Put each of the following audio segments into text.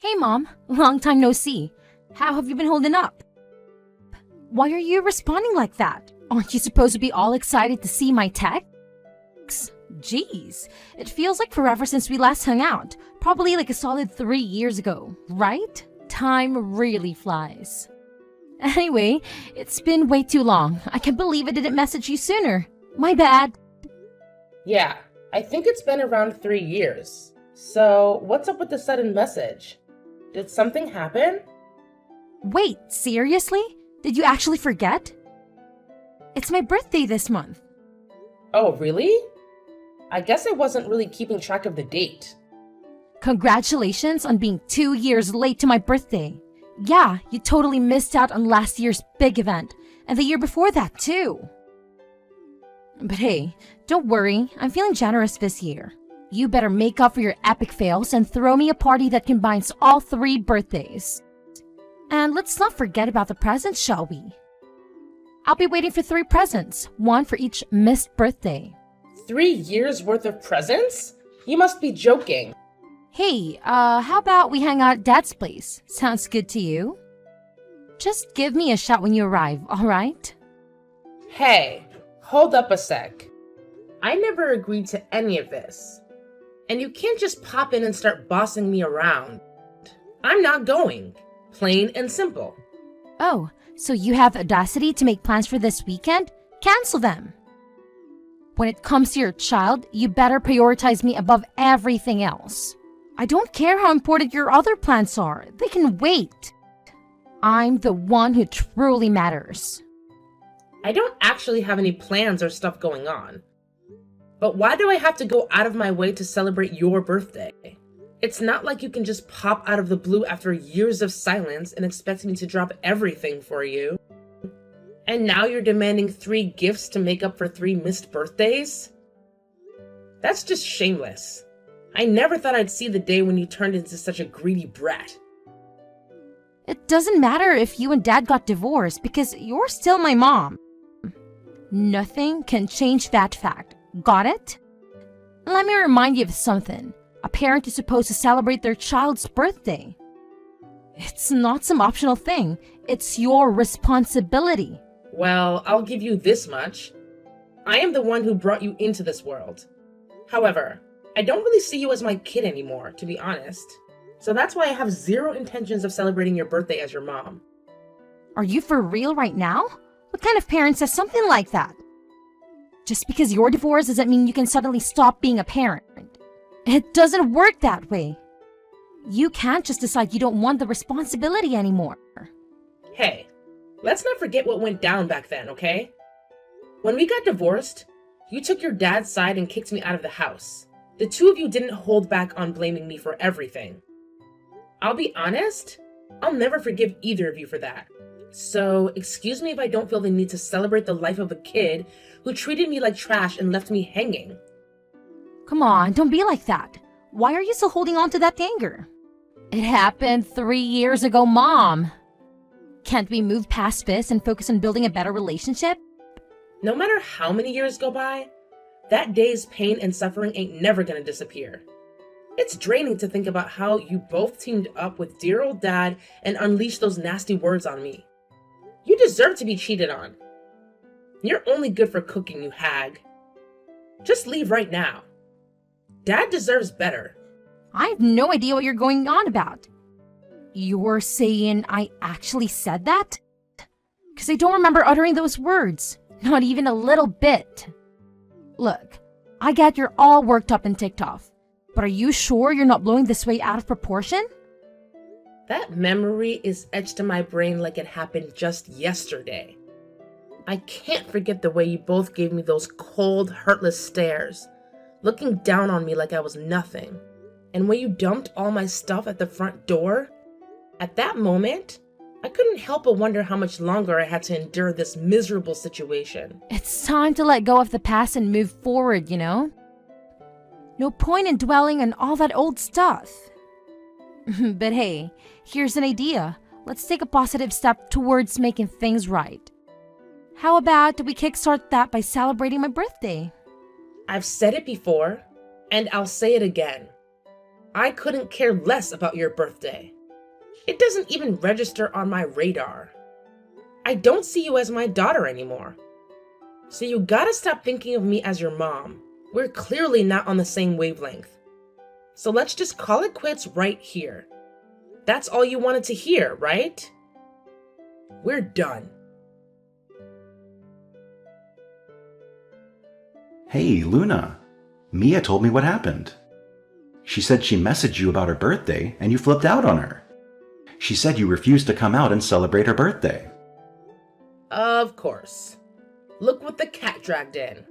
Hey Mom, long time no see. How have you been holding up? Why are you responding like that? Aren't you supposed to be all excited to see my texts? Jeez, it feels like forever since we last hung out. Probably like a solid 3 years ago, right? Time really flies. Anyway, it's been way too long. I can't believe I didn't message you sooner. My bad. Yeah, I think it's been around 3 years. So, what's up with the sudden message? Did something happen? Wait, seriously? Did you actually forget? It's my birthday this month. Oh, really? I guess I wasn't really keeping track of the date. Congratulations on being 2 years late to my birthday. Yeah, you totally missed out on last year's big event, and the year before that too. But hey, don't worry, I'm feeling generous this year. You better make up for your epic fails and throw me a party that combines all 3 birthdays. And let's not forget about the presents, shall we? I'll be waiting for 3 presents, 1 for each missed birthday. 3 years worth of presents? You must be joking. Hey, how about we hang out at Dad's place? Sounds good to you? Just give me a shout when you arrive, alright? Hey, hold up a sec. I never agreed to any of this. And you can't just pop in and start bossing me around. I'm not going. Plain and simple. Oh, so you have the audacity to make plans for this weekend? Cancel them. When it comes to your child, you better prioritize me above everything else. I don't care how important your other plans are. They can wait. I'm the one who truly matters. I don't actually have any plans or stuff going on. But why do I have to go out of my way to celebrate your birthday? It's not like you can just pop out of the blue after years of silence and expect me to drop everything for you. And now you're demanding 3 gifts to make up for 3 missed birthdays? That's just shameless. I never thought I'd see the day when you turned into such a greedy brat. It doesn't matter if you and Dad got divorced because you're still my mom. Nothing can change that fact. Got it? Let me remind you of something. A parent is supposed to celebrate their child's birthday. It's not some optional thing. It's your responsibility. Well, I'll give you this much. I am the one who brought you into this world. However, I don't really see you as my kid anymore, to be honest. So that's why I have 0 intentions of celebrating your birthday as your mom. Are you for real right now? What kind of parent says something like that? Just because you're divorced doesn't mean you can suddenly stop being a parent. It doesn't work that way. You can't just decide you don't want the responsibility anymore. Hey, let's not forget what went down back then, okay? When we got divorced, you took your dad's side and kicked me out of the house. The 2 of you didn't hold back on blaming me for everything. I'll be honest, I'll never forgive either of you for that. So, excuse me if I don't feel the need to celebrate the life of a kid who treated me like trash and left me hanging. Come on, don't be like that. Why are you still holding on to that anger? It happened 3 years ago, Mom. Can't we move past this and focus on building a better relationship? No matter how many years go by, that day's pain and suffering ain't never gonna disappear. It's draining to think about how you both teamed up with dear old Dad and unleashed those nasty words on me. You deserve to be cheated on. You're only good for cooking, you hag. Just leave right now. Dad deserves better. I have no idea what you're going on about. You're saying I actually said that? Because I don't remember uttering those words. Not even a little bit. Look, I get you're all worked up and ticked off. But are you sure you're not blowing this way out of proportion? That memory is etched in my brain like it happened just yesterday. I can't forget the way you both gave me those cold, hurtless stares, looking down on me like I was nothing. And when you dumped all my stuff at the front door, at that moment, I couldn't help but wonder how much longer I had to endure this miserable situation. It's time to let go of the past and move forward, you know? No point in dwelling on all that old stuff. But hey, here's an idea. Let's take a positive step towards making things right. How about we kickstart that by celebrating my birthday? I've said it before, and I'll say it again. I couldn't care less about your birthday. It doesn't even register on my radar. I don't see you as my daughter anymore. So you gotta stop thinking of me as your mom. We're clearly not on the same wavelength. So let's just call it quits right here. That's all you wanted to hear, right? We're done. Hey, Luna. Mia told me what happened. She said she messaged you about her birthday and you flipped out on her. She said you refused to come out and celebrate her birthday. Of course. Look what the cat dragged in.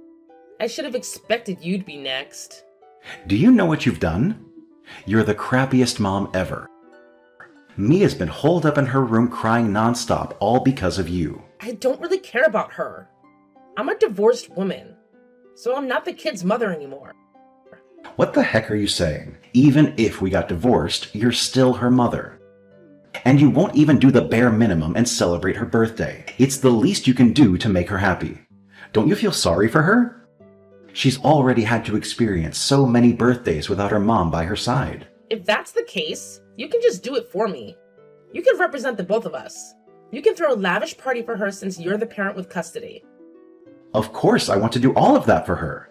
I should have expected you to be next. Do you know what you've done? You're the crappiest mom ever. Mia's been holed up in her room crying nonstop, all because of you. I don't really care about her. I'm a divorced woman, so I'm not the kid's mother anymore. What the heck are you saying? Even if we got divorced, you're still her mother. And you won't even do the bare minimum and celebrate her birthday. It's the least you can do to make her happy. Don't you feel sorry for her? She's already had to experience so many birthdays without her mom by her side. If that's the case, you can just do it for me. You can represent the both of us. You can throw a lavish party for her since you're the parent with custody. Of course, I want to do all of that for her.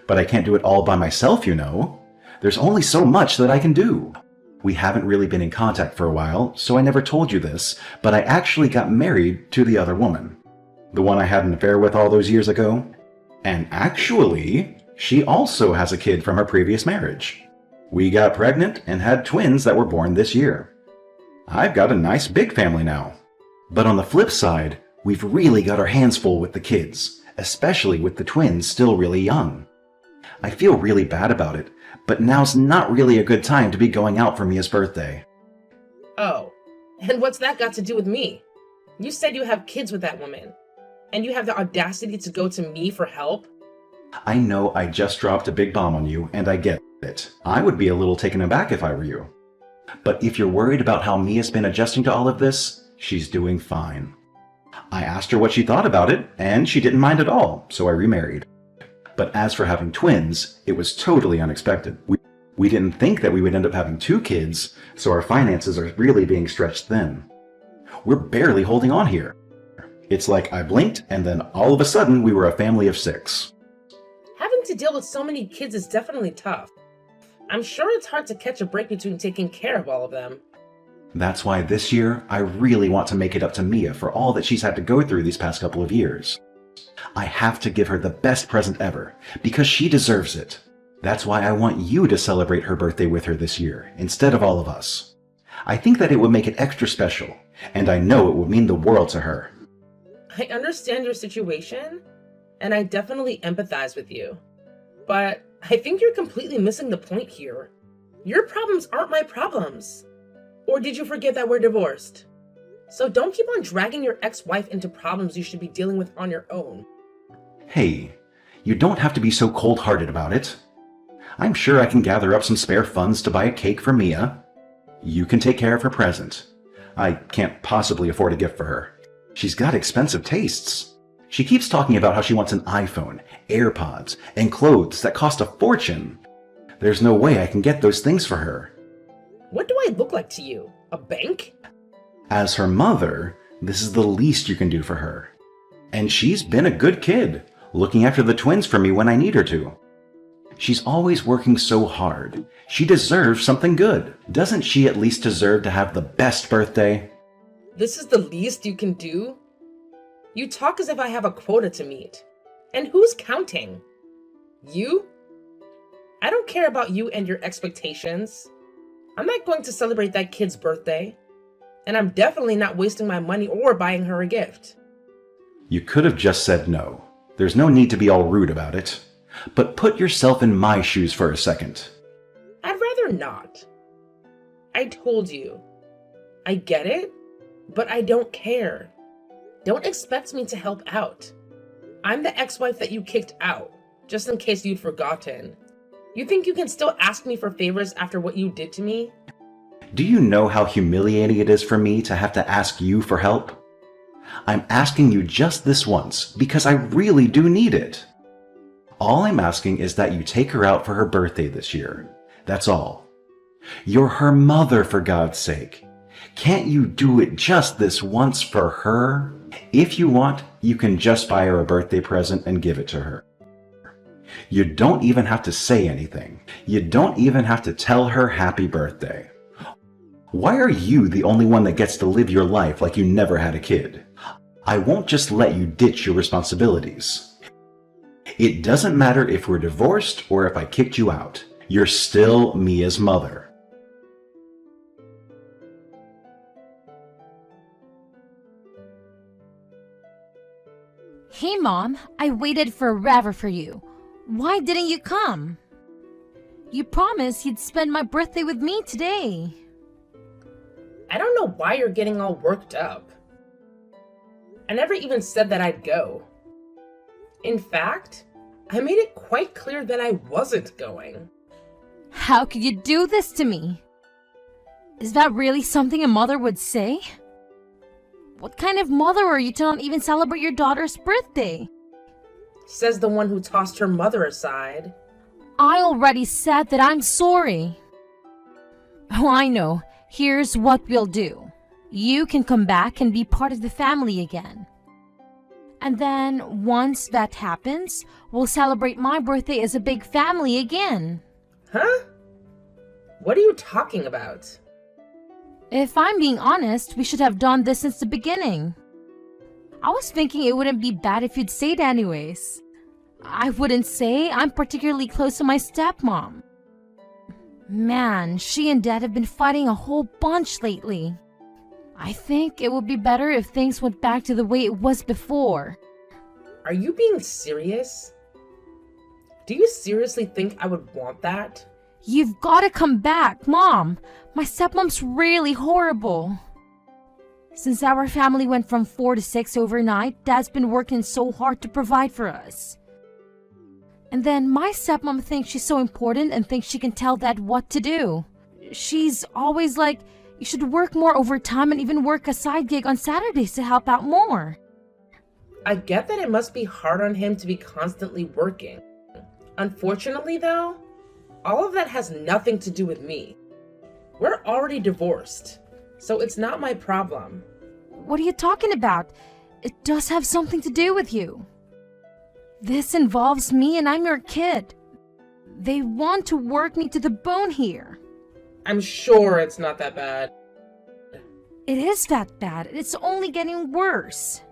But I can't do it all by myself, you know. There's only so much that I can do. We haven't really been in contact for a while, so I never told you this, but I actually got married to the other woman. The one I had an affair with all those years ago. And actually, she also has a kid from her previous marriage. We got pregnant and had twins that were born this year. I've got a nice big family now. But on the flip side, we've really got our hands full with the kids, especially with the twins still really young. I feel really bad about it, but now's not really a good time to be going out for Mia's birthday. Oh, and what's that got to do with me? You said you have kids with that woman, and you have the audacity to go to me for help? I know I just dropped a big bomb on you, and I get it. I would be a little taken aback if I were you. But if you're worried about how Mia's been adjusting to all of this, she's doing fine. I asked her what she thought about it, and she didn't mind at all, so I remarried. But as for having twins, it was totally unexpected. We didn't think that we would end up having 2 kids, so our finances are really being stretched thin. We're barely holding on here. It's like I blinked, and then all of a sudden we were a family of 6. Having to deal with so many kids is definitely tough. I'm sure it's hard to catch a break between taking care of all of them. That's why this year, I really want to make it up to Mia for all that she's had to go through these past couple of years. I have to give her the best present ever, because she deserves it. That's why I want you to celebrate her birthday with her this year, instead of all of us. I think that it would make it extra special, and I know it would mean the world to her. I understand your situation, and I definitely empathize with you. But I think you're completely missing the point here. Your problems aren't my problems. Or did you forget that we're divorced? So don't keep on dragging your ex-wife into problems you should be dealing with on your own. Hey, you don't have to be so cold-hearted about it. I'm sure I can gather up some spare funds to buy a cake for Mia. You can take care of her present. I can't possibly afford a gift for her. She's got expensive tastes. She keeps talking about how she wants an iPhone, AirPods, and clothes that cost a fortune. There's no way I can get those things for her. What do I look like to you? A bank? As her mother, this is the least you can do for her. And she's been a good kid, looking after the twins for me when I need her to. She's always working so hard. She deserves something good. Doesn't she at least deserve to have the best birthday? This is the least you can do? You talk as if I have a quota to meet. And who's counting? You? I don't care about you and your expectations. I'm not going to celebrate that kid's birthday. And I'm definitely not wasting my money or buying her a gift. You could have just said no. There's no need to be all rude about it. But put yourself in my shoes for a second. I'd rather not. I told you. I get it, but I don't care. Don't expect me to help out. I'm the ex-wife that you kicked out, just in case you'd forgotten. You think you can still ask me for favors after what you did to me? Do you know how humiliating it is for me to have to ask you for help? I'm asking you just this once because I really do need it. All I'm asking is that you take her out for her birthday this year. That's all. You're her mother, for God's sake. Can't you do it just this once for her? If you want, you can just buy her a birthday present and give it to her. You don't even have to say anything. You don't even have to tell her happy birthday. Why are you the only one that gets to live your life like you never had a kid? I won't just let you ditch your responsibilities. It doesn't matter if we're divorced or if I kicked you out. You're still Mia's mother. Hey, Mom, I waited forever for you. Why didn't you come? You promised you'd spend my birthday with me today. I don't know why you're getting all worked up. I never even said that I'd go. In fact, I made it quite clear that I wasn't going. How could you do this to me? Is that really something a mother would say? What kind of mother are you to not even celebrate your daughter's birthday? Says the one who tossed her mother aside. I already said that I'm sorry. Oh, I know. Here's what we'll do. You can come back and be part of the family again. And then, once that happens, we'll celebrate my birthday as a big family again. Huh? What are you talking about? If I'm being honest, we should have done this since the beginning. I was thinking it wouldn't be bad if you'd say it anyways. I wouldn't say I'm particularly close to my stepmom. Man, she and Dad have been fighting a whole bunch lately. I think it would be better if things went back to the way it was before. Are you being serious? Do you seriously think I would want that? You've got to come back, Mom. My stepmom's really horrible. Since our family went from 4 to 6 overnight, Dad's been working so hard to provide for us. And then my stepmom thinks she's so important and thinks she can tell Dad what to do. She's always like, you should work more overtime and even work a side gig on Saturdays to help out more. I get that it must be hard on him to be constantly working. Unfortunately, though, all of that has nothing to do with me. We're already divorced, so it's not my problem. What are you talking about? It does have something to do with you. This involves me and I'm your kid. They want to work me to the bone here. I'm sure it's not that bad. It is that bad. It's only getting worse.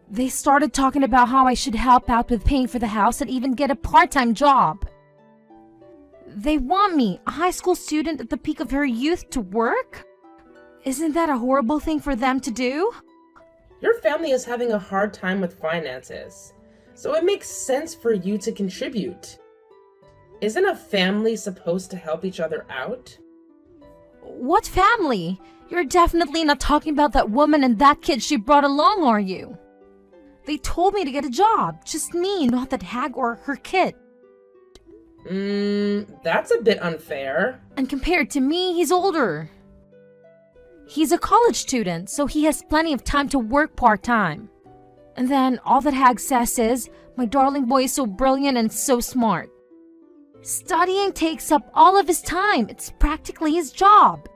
They started talking about how I should help out with paying for the house and even get a part-time job. They want me, a high school student at the peak of her youth, to work? Isn't that a horrible thing for them to do? Your family is having a hard time with finances, so it makes sense for you to contribute. Isn't a family supposed to help each other out? What family? You're definitely not talking about that woman and that kid she brought along, are you? They told me to get a job. Just me, not that hag or her kid. That's a bit unfair. And compared to me, he's older. He's a college student, so he has plenty of time to work part-time. And then all that hag says is, my darling boy is so brilliant and so smart. Studying takes up all of his time. It's practically his job.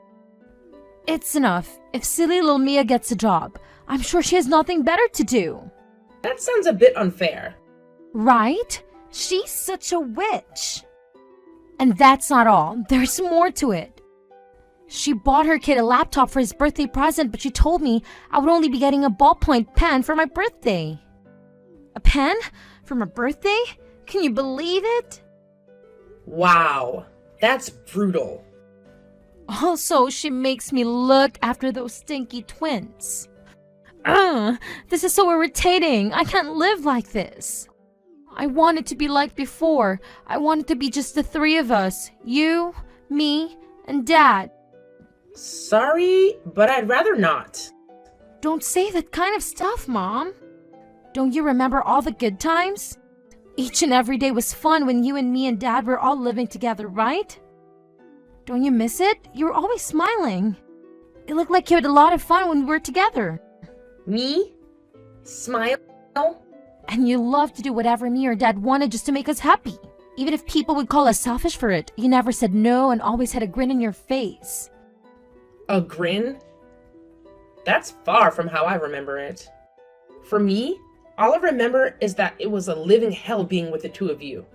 It's enough. If silly little Mia gets a job, I'm sure she has nothing better to do. That sounds a bit unfair. Right? She's such a witch. And that's not all. There's more to it. She bought her kid a laptop for his birthday present, but she told me I would only be getting a ballpoint pen for my birthday. A pen? For my birthday? Can you believe it? Wow, that's brutal. Also, she makes me look after those stinky twins. This is so irritating. I can't live like this. I want it to be like before. I want it to be just the three of us. You, me, and Dad. Sorry, but I'd rather not. Don't say that kind of stuff, Mom. Don't you remember all the good times? Each and every day was fun when you and me and Dad were all living together, right? Don't you miss it? You were always smiling. It looked like you had a lot of fun when we were together. Me? Smile? And you loved to do whatever me or Dad wanted just to make us happy. Even if people would call us selfish for it, you never said no and always had a grin on your face. A grin? That's far from how I remember it. For me, all I remember is that it was a living hell being with the two of you.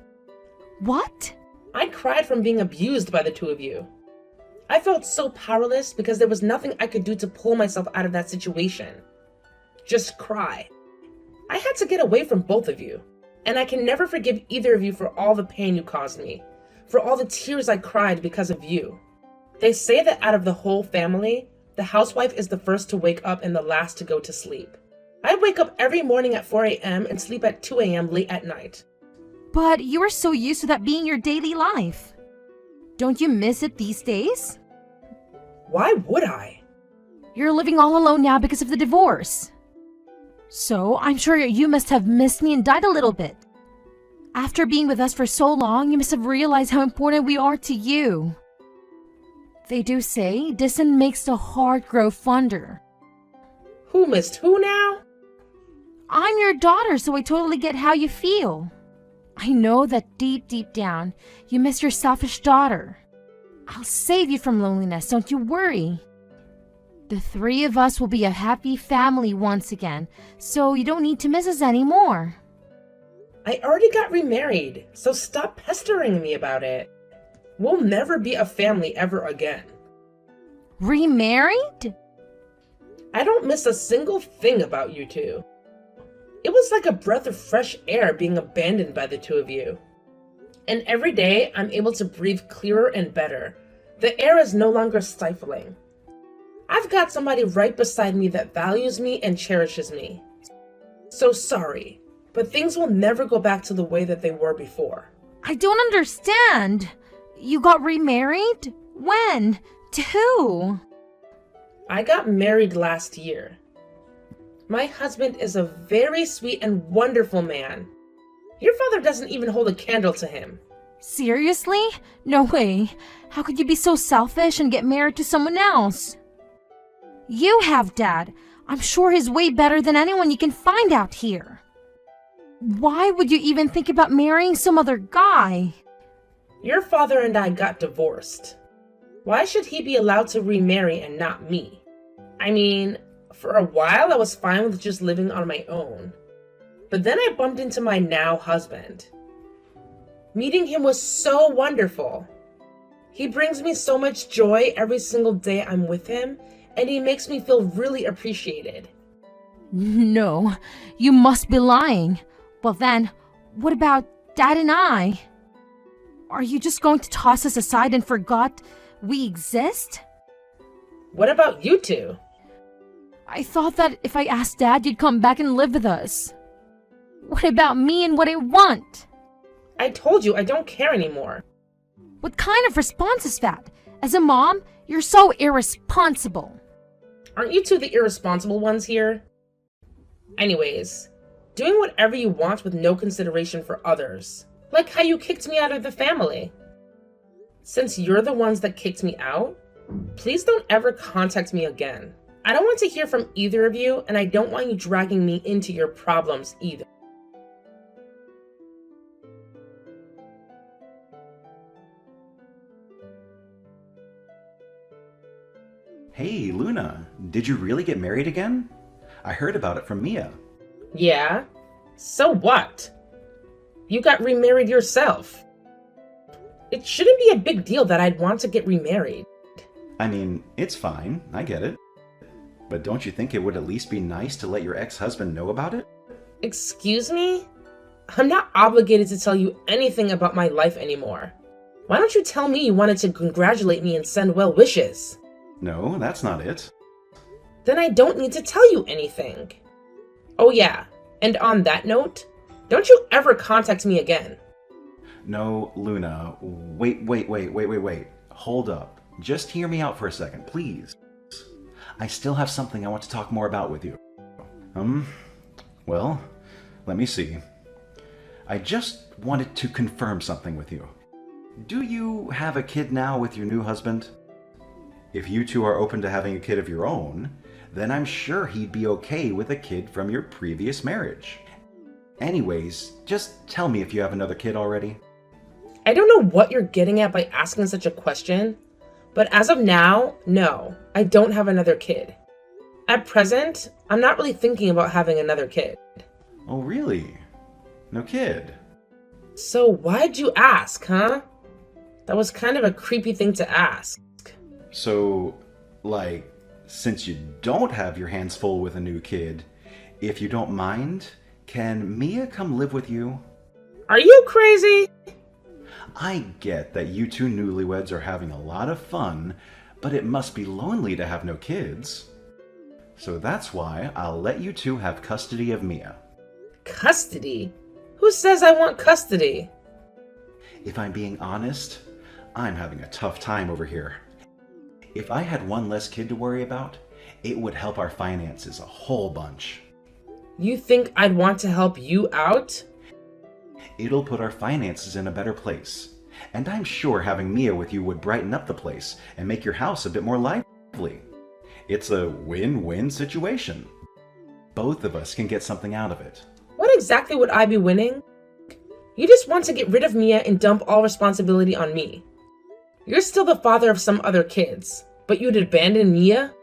What? I cried from being abused by the two of you. I felt so powerless because there was nothing I could do to pull myself out of that situation. Just cry. I had to get away from both of you, and I can never forgive either of you for all the pain you caused me, for all the tears I cried because of you. They say that out of the whole family, the housewife is the first to wake up and the last to go to sleep. I wake up every morning at 4 a.m. and sleep at 2 a.m. late at night. But you are so used to that being your daily life. Don't you miss it these days? Why would I? You're living all alone now because of the divorce. So I'm sure you must have missed me and died a little bit. After being with us for so long, you must have realized how important we are to you. They do say distance makes the heart grow fonder. Who missed who now? I'm your daughter, so I totally get how you feel. I know that deep down, you miss your selfish daughter. I'll save you from loneliness, don't you worry. The three of us will be a happy family once again, so you don't need to miss us anymore. I already got remarried, so stop pestering me about it. We'll never be a family ever again. Remarried? I don't miss a single thing about you two. It was like a breath of fresh air being abandoned by the two of you. And every day I'm able to breathe clearer and better. The air is no longer stifling. I've got somebody right beside me that values me and cherishes me. So sorry, but things will never go back to the way that they were before. I don't understand. You got remarried? When? To who? I got married last year. My husband is a very sweet and wonderful man. Your father doesn't even hold a candle to him. Seriously? No way. How could you be so selfish and get married to someone else? You have, Dad. I'm sure he's way better than anyone you can find out here. Why would you even think about marrying some other guy? Your father and I got divorced. Why should he be allowed to remarry and not me? I mean, for a while I was fine with just living on my own. But then I bumped into my now husband. Meeting him was so wonderful. He brings me so much joy every single day I'm with him, and he makes me feel really appreciated. No, you must be lying. Well then, what about Dad and I? Are you just going to toss us aside and forgot we exist? What about you two? I thought that if I asked Dad, you'd come back and live with us. What about me and what I want? I told you I don't care anymore. What kind of response is that? As a mom, you're so irresponsible. Aren't you two the irresponsible ones here? Anyways, doing whatever you want with no consideration for others. Like how you kicked me out of the family. Since you're the ones that kicked me out, please don't ever contact me again. I don't want to hear from either of you, and I don't want you dragging me into your problems either. Hey, Luna, did you really get married again? I heard about it from Mia. Yeah? So what? You got remarried yourself. It shouldn't be a big deal that I'd want to get remarried. I mean, it's fine, I get it. But don't you think it would at least be nice to let your ex-husband know about it? Excuse me? I'm not obligated to tell you anything about my life anymore. Why don't you tell me you wanted to congratulate me and send well wishes? No, that's not it. Then I don't need to tell you anything. Oh yeah, and on that note, don't you ever contact me again. No, Luna, wait. Hold up. Just hear me out for a second, please. I still have something I want to talk more about with you. Well, let me see. I just wanted to confirm something with you. Do you have a kid now with your new husband? If you two are open to having a kid of your own, then I'm sure he'd be okay with a kid from your previous marriage. Anyways, just tell me if you have another kid already. I don't know what you're getting at by asking such a question, but as of now, no, I don't have another kid. At present, I'm not really thinking about having another kid. Oh, really? No kid? So why'd you ask, huh? That was kind of a creepy thing to ask. So, like, since you don't have your hands full with a new kid, if you don't mind, can Mia come live with you? Are you crazy? I get that you two newlyweds are having a lot of fun, but it must be lonely to have no kids. So that's why I'll let you two have custody of Mia. Custody? Who says I want custody? If I'm being honest, I'm having a tough time over here. If I had one less kid to worry about, it would help our finances a whole bunch. You think I'd want to help you out? It'll put our finances in a better place. And I'm sure having Mia with you would brighten up the place and make your house a bit more lively. It's a win-win situation. Both of us can get something out of it. What exactly would I be winning? You just want to get rid of Mia and dump all responsibility on me. You're still the father of some other kids, but you'd abandon Mia?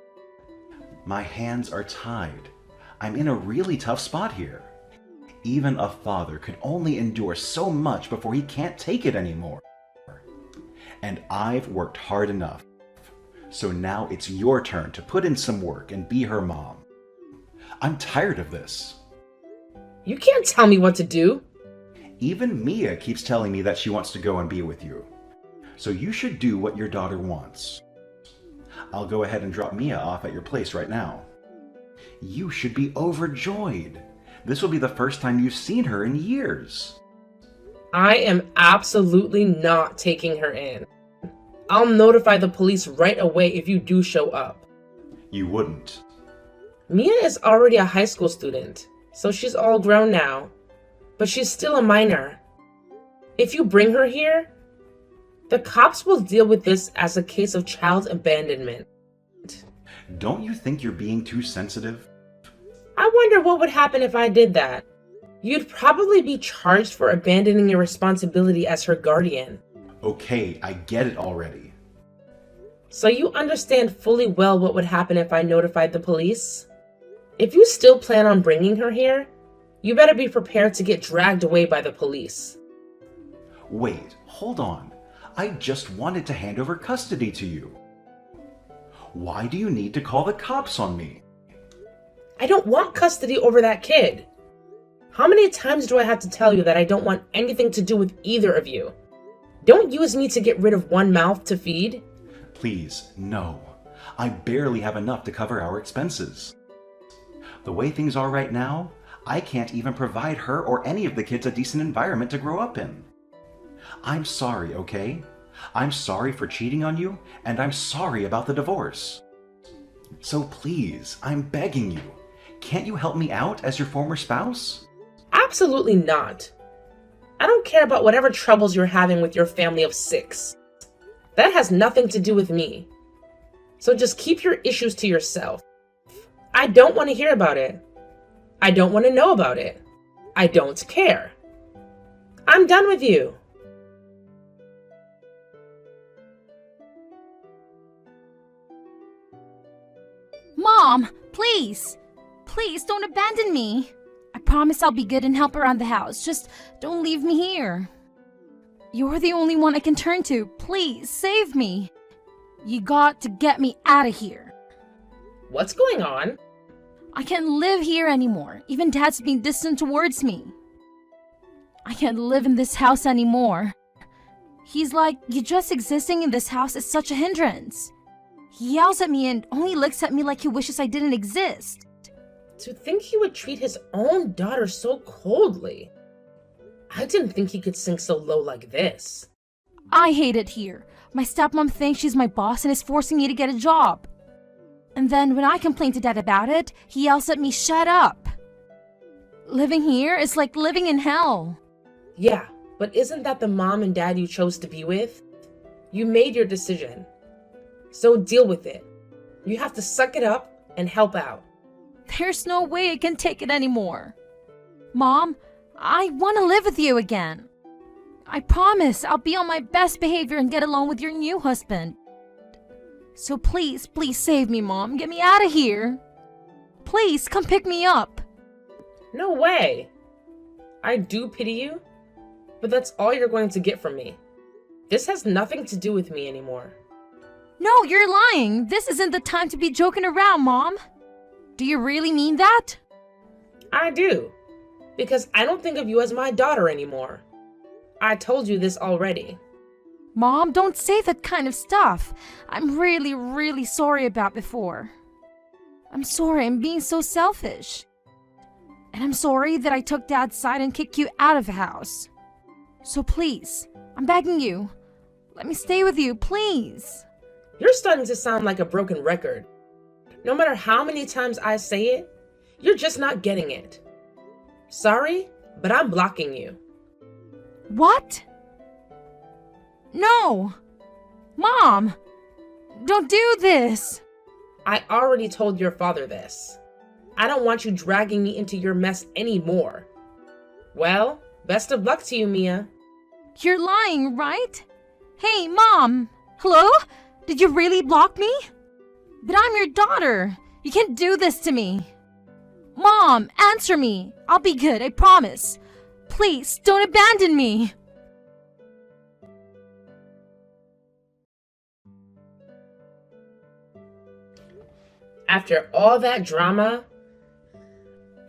My hands are tied. I'm in a really tough spot here. Even a father could only endure so much before he can't take it anymore. And I've worked hard enough. So now it's your turn to put in some work and be her mom. I'm tired of this. You can't tell me what to do. Even Mia keeps telling me that she wants to go and be with you. So you should do what your daughter wants. I'll go ahead and drop Mia off at your place right now. You should be overjoyed. This will be the first time you've seen her in years. I am absolutely not taking her in. I'll notify the police right away if you do show up. You wouldn't. Mia is already a high school student, so she's all grown now. But she's still a minor. If you bring her here, the cops will deal with this as a case of child abandonment. Don't you think you're being too sensitive? I wonder what would happen if I did that. You'd probably be charged for abandoning your responsibility as her guardian. Okay, I get it already. So you understand fully well what would happen if I notified the police? If you still plan on bringing her here, you better be prepared to get dragged away by the police. Wait, hold on. I just wanted to hand over custody to you. Why do you need to call the cops on me? I don't want custody over that kid. How many times do I have to tell you that I don't want anything to do with either of you? Don't use me to get rid of one mouth to feed. Please, no. I barely have enough to cover our expenses. The way things are right now, I can't even provide her or any of the kids a decent environment to grow up in. I'm sorry, okay? I'm sorry for cheating on you, and I'm sorry about the divorce. So please, I'm begging you, can't you help me out as your former spouse? Absolutely not. I don't care about whatever troubles you're having with your family of 6. That has nothing to do with me. So just keep your issues to yourself. I don't want to hear about it. I don't want to know about it. I don't care. I'm done with you. Mom, please. Please don't abandon me. I promise I'll be good and help around the house. Just don't leave me here. You're the only one I can turn to. Please, save me. You got to get me out of here. What's going on? I can't live here anymore. Even Dad's being distant towards me. I can't live in this house anymore. He's like, you just existing in this house is such a hindrance. He yells at me and only looks at me like he wishes I didn't exist. To think he would treat his own daughter so coldly. I didn't think he could sink so low like this. I hate it here. My stepmom thinks she's my boss and is forcing me to get a job. And then when I complain to Dad about it, he yells at me, shut up. Living here is like living in hell. Yeah, but isn't that the mom and dad you chose to be with? You made your decision. So deal with it. You have to suck it up and help out. There's no way I can take it anymore. Mom, I want to live with you again. I promise I'll be on my best behavior and get along with your new husband. So please, please save me, Mom. Get me out of here. Please, come pick me up. No way. I do pity you, but that's all you're going to get from me. This has nothing to do with me anymore. No, you're lying. This isn't the time to be joking around, Mom. Do you really mean that? I do, because I don't think of you as my daughter anymore. I told you this already. Mom, don't say that kind of stuff. I'm really, really sorry about before. I'm sorry I'm being so selfish. And I'm sorry that I took Dad's side and kicked you out of the house. So please, I'm begging you, let me stay with you, please. You're starting to sound like a broken record. No matter how many times I say it, you're just not getting it. Sorry, but I'm blocking you. What? No! Mom! Don't do this! I already told your father this. I don't want you dragging me into your mess anymore. Well, best of luck to you, Mia. You're lying, right? Hey, Mom! Hello? Did you really block me? But I'm your daughter. You can't do this to me. Mom, answer me. I'll be good, I promise. Please, don't abandon me. After all that drama,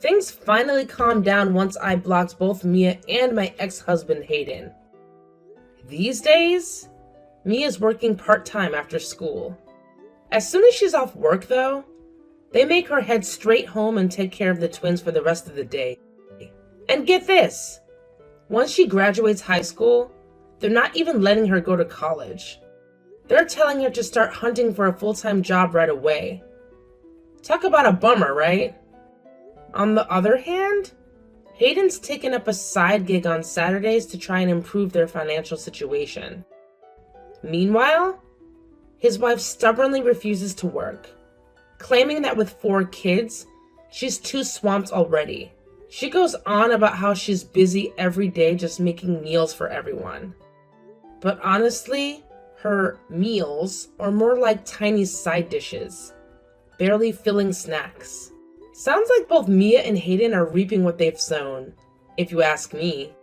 things finally calmed down once I blocked both Mia and my ex-husband Hayden. These days, Mia's working part-time after school. As soon as she's off work, though, they make her head straight home and take care of the twins for the rest of the day. And get this, once she graduates high school, they're not even letting her go to college. They're telling her to start hunting for a full-time job right away. Talk about a bummer, right? On the other hand, Hayden's taken up a side gig on Saturdays to try and improve their financial situation. Meanwhile, his wife stubbornly refuses to work, claiming that with 4 kids, she's too swamped already. She goes on about how she's busy every day just making meals for everyone. But honestly, her meals are more like tiny side dishes, barely filling snacks. Sounds like both Mia and Hayden are reaping what they've sown, if you ask me.